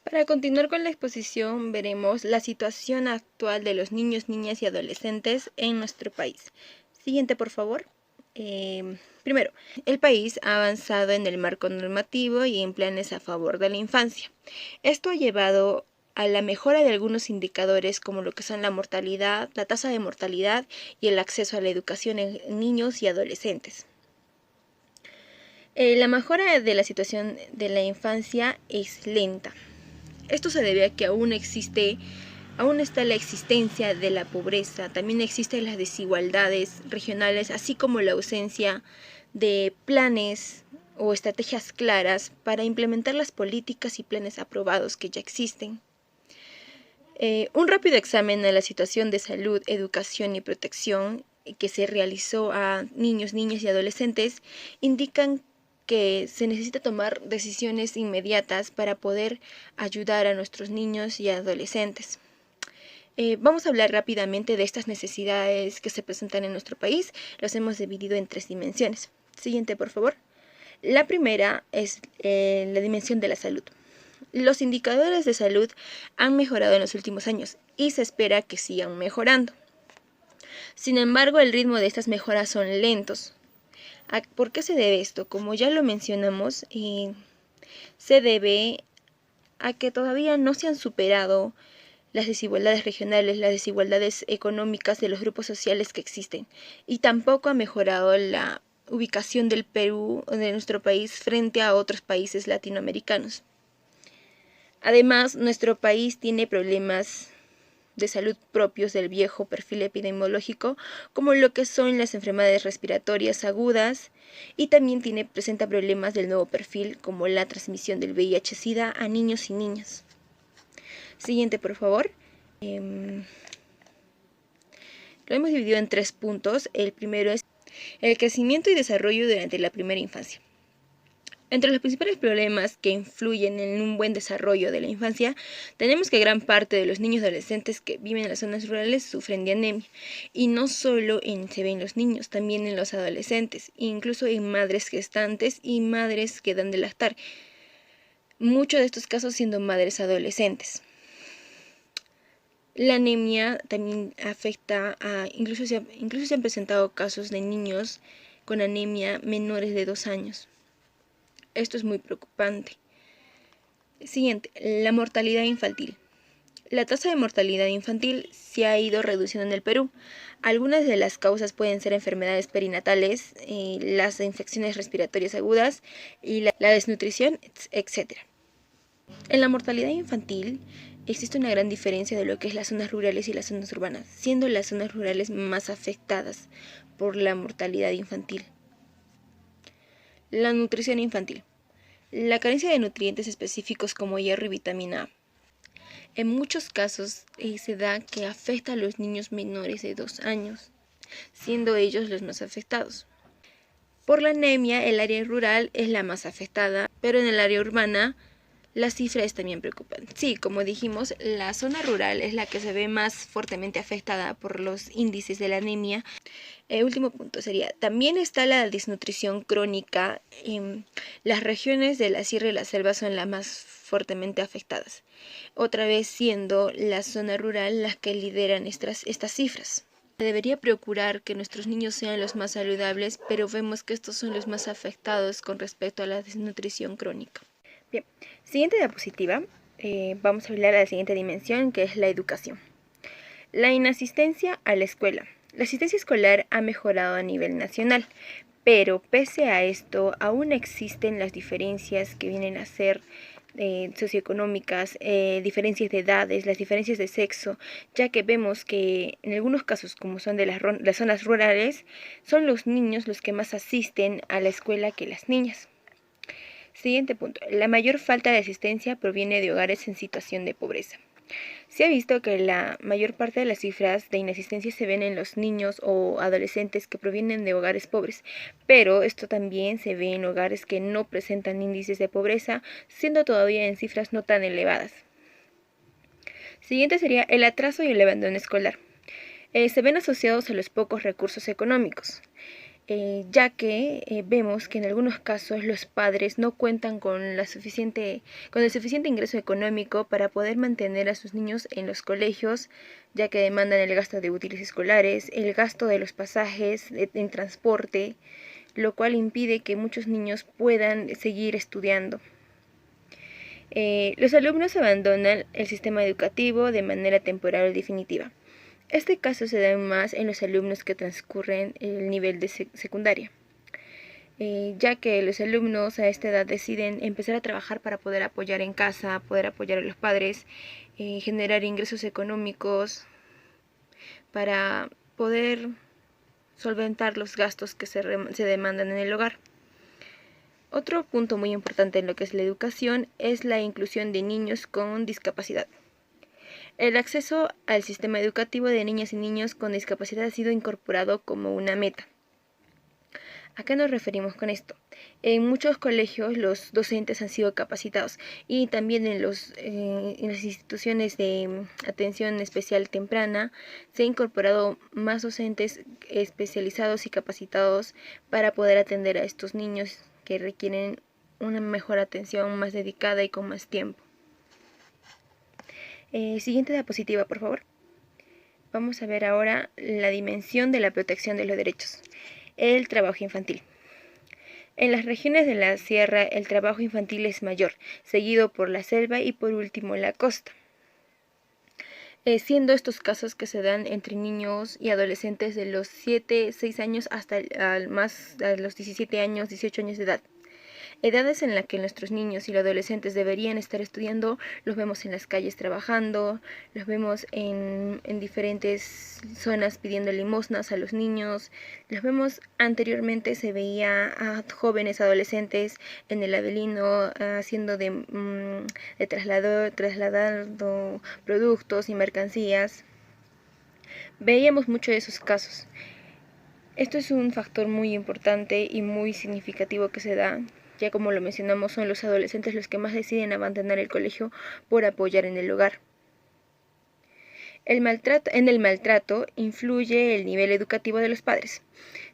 Para continuar con la exposición, veremos la situación actual de los niños, niñas y adolescentes en nuestro país. Siguiente, por favor. Primero, el país ha avanzado en el marco normativo y en planes a favor de la infancia. Esto ha llevado a la mejora de algunos indicadores como lo que son la mortalidad, la tasa de mortalidad y el acceso a la educación en niños y adolescentes. La mejora de la situación de la infancia es lenta. Esto se debe a que aún está la existencia de la pobreza, también existen las desigualdades regionales, así como la ausencia de planes o estrategias claras para implementar las políticas y planes aprobados que ya existen. Un rápido examen de la situación de salud, educación y protección que se realizó a niños, niñas y adolescentes indican que se necesita tomar decisiones inmediatas para poder ayudar a nuestros niños y adolescentes. Vamos a hablar rápidamente de estas necesidades que se presentan en nuestro país. Los hemos dividido en 3 dimensiones. Siguiente, por favor. La primera es la dimensión de la salud. Los indicadores de salud han mejorado en los últimos años y se espera que sigan mejorando. Sin embargo, el ritmo de estas mejoras son lentos. ¿Por qué se debe esto? Como ya lo mencionamos, se debe a que todavía no se han superado las desigualdades regionales, las desigualdades económicas de los grupos sociales que existen, y tampoco ha mejorado la ubicación del Perú, de nuestro país, frente a otros países latinoamericanos. Además, nuestro país tiene problemas de salud propios del viejo perfil epidemiológico, como lo que son las enfermedades respiratorias agudas, y también presenta problemas del nuevo perfil, como la transmisión del VIH-Sida a niños y niñas. Siguiente, por favor. Lo hemos dividido en 3 puntos. El primero es el crecimiento y desarrollo durante la primera infancia. Entre los principales problemas que influyen en un buen desarrollo de la infancia, tenemos que gran parte de los niños y adolescentes que viven en las zonas rurales sufren de anemia. Y no solo se ve en los niños, también en los adolescentes, incluso en madres gestantes y madres que dan de lactar. Muchos de estos casos siendo madres adolescentes. La anemia también afecta incluso se han presentado casos de niños con anemia menores de 2 años. Esto es muy preocupante. Siguiente, la mortalidad infantil. La tasa de mortalidad infantil se ha ido reduciendo en el Perú. Algunas de las causas pueden ser enfermedades perinatales, las infecciones respiratorias agudas y la desnutrición, etc. En la mortalidad infantil existe una gran diferencia de lo que es las zonas rurales y las zonas urbanas, siendo las zonas rurales más afectadas por la mortalidad infantil. La nutrición infantil. La carencia de nutrientes específicos como hierro y vitamina A. En muchos casos se da que afecta a los niños menores de 2 años, siendo ellos los más afectados. Por la anemia, el área rural es la más afectada, pero en el área urbana la cifra es también preocupante. Sí, como dijimos, la zona rural es la que se ve más fuertemente afectada por los índices de la anemia. El último punto sería, también está la desnutrición crónica. Las regiones de la sierra y la selva son las más fuertemente afectadas, otra vez siendo la zona rural las que lideran estas cifras. Debería procurar que nuestros niños sean los más saludables, pero vemos que estos son los más afectados con respecto a la desnutrición crónica. Bien, siguiente diapositiva, vamos a hablar de la siguiente dimensión, que es la educación. La inasistencia a la escuela. La asistencia escolar ha mejorado a nivel nacional, pero pese a esto, aún existen las diferencias que vienen a ser socioeconómicas, diferencias de edades, las diferencias de sexo, ya que vemos que en algunos casos, como son de las zonas rurales, son los niños los que más asisten a la escuela que las niñas. Siguiente punto. La mayor falta de asistencia proviene de hogares en situación de pobreza. Se ha visto que la mayor parte de las cifras de inasistencia se ven en los niños o adolescentes que provienen de hogares pobres, pero esto también se ve en hogares que no presentan índices de pobreza, siendo todavía en cifras no tan elevadas. Siguiente sería el atraso y el abandono escolar. Se ven asociados a los pocos recursos económicos. ya que vemos que en algunos casos los padres no cuentan con el suficiente ingreso económico para poder mantener a sus niños en los colegios, ya que demandan el gasto de útiles escolares, el gasto de los pasajes en transporte, lo cual impide que muchos niños puedan seguir estudiando. Los alumnos abandonan el sistema educativo de manera temporal o definitiva. Este caso se da más en los alumnos que transcurren el nivel de secundaria, ya que los alumnos a esta edad deciden empezar a trabajar para poder apoyar en casa, poder apoyar a los padres, generar ingresos económicos para poder solventar los gastos que se demandan en el hogar. Otro punto muy importante en lo que es la educación es la inclusión de niños con discapacidad. El acceso al sistema educativo de niñas y niños con discapacidad ha sido incorporado como una meta. ¿A qué nos referimos con esto? En muchos colegios los docentes han sido capacitados y también en las instituciones de atención especial temprana se han incorporado más docentes especializados y capacitados para poder atender a estos niños que requieren una mejor atención más dedicada y con más tiempo. Siguiente diapositiva, por favor. Vamos a ver ahora la dimensión de la protección de los derechos. El trabajo infantil. En las regiones de la sierra el trabajo infantil es mayor, seguido por la selva y por último la costa. Siendo estos casos que se dan entre niños y adolescentes de los 6 años hasta los 17 años, 18 años de edad. Edades en las que nuestros niños y los adolescentes deberían estar estudiando, los vemos en las calles trabajando, los vemos en diferentes zonas pidiendo limosnas a los niños, los vemos anteriormente se veía a jóvenes adolescentes en el Avelino haciendo de trasladando productos y mercancías. Veíamos mucho de esos casos. Esto es un factor muy importante y muy significativo que se da. Ya como lo mencionamos, son los adolescentes los que más deciden abandonar el colegio por apoyar en el hogar. En el maltrato influye el nivel educativo de los padres.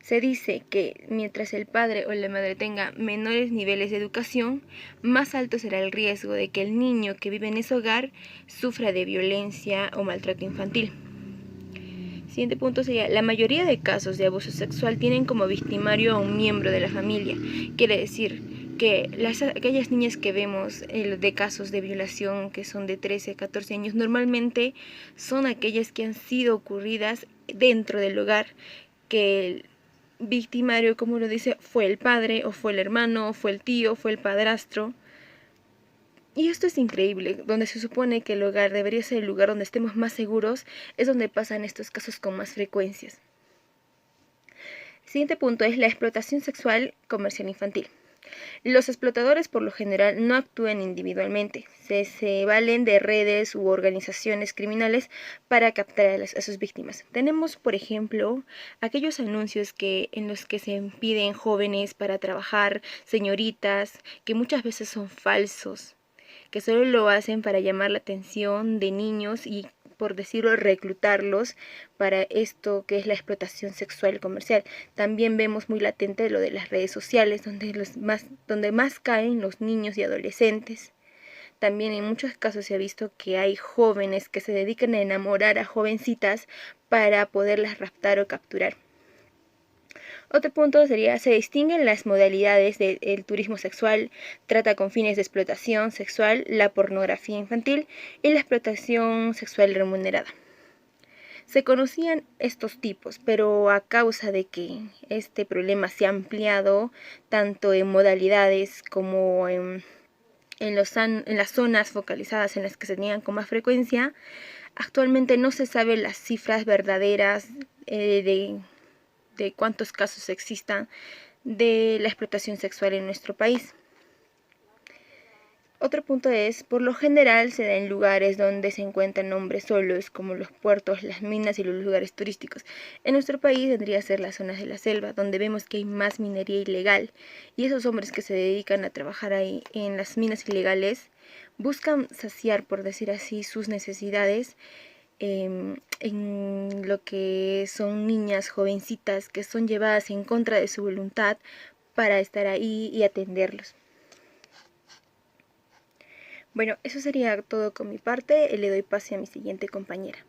Se dice que mientras el padre o la madre tenga menores niveles de educación, más alto será el riesgo de que el niño que vive en ese hogar sufra de violencia o maltrato infantil. Siguiente punto sería, la mayoría de casos de abuso sexual tienen como victimario a un miembro de la familia. Quiere decir que aquellas niñas que vemos de casos de violación que son de 13 a 14 años, normalmente son aquellas que han sido ocurridas dentro del hogar, que el victimario, como lo dice, fue el padre, o fue el hermano, o fue el tío, o fue el padrastro. Y esto es increíble, donde se supone que el hogar debería ser el lugar donde estemos más seguros, es donde pasan estos casos con más frecuencias. El siguiente punto es la explotación sexual comercial infantil. Los explotadores por lo general no actúan individualmente, se valen de redes u organizaciones criminales para captar a sus víctimas. Tenemos, por ejemplo, aquellos anuncios en los que se piden jóvenes para trabajar, señoritas, que muchas veces son falsos, que solo lo hacen para llamar la atención de niños y, por decirlo, reclutarlos para esto que es la explotación sexual comercial. También vemos muy latente lo de las redes sociales, donde más caen los niños y adolescentes. También en muchos casos se ha visto que hay jóvenes que se dedican a enamorar a jovencitas para poderlas raptar o capturar. Otro punto sería, se distinguen las modalidades del turismo sexual, trata con fines de explotación sexual, la pornografía infantil y la explotación sexual remunerada. Se conocían estos tipos, pero a causa de que este problema se ha ampliado tanto en modalidades como en las zonas focalizadas en las que se tenían con más frecuencia, actualmente no se sabe las cifras verdaderas de cuántos casos existan de la explotación sexual en nuestro país. Otro punto es, por lo general se da en lugares donde se encuentran hombres solos, como los puertos, las minas y los lugares turísticos. En nuestro país tendría que ser las zonas de la selva, donde vemos que hay más minería ilegal, y esos hombres que se dedican a trabajar ahí en las minas ilegales buscan saciar, por decir así, sus necesidades en lo que son niñas jovencitas que son llevadas en contra de su voluntad para estar ahí y atenderlos. Bueno, eso sería todo con mi parte. Le doy pase a mi siguiente compañera.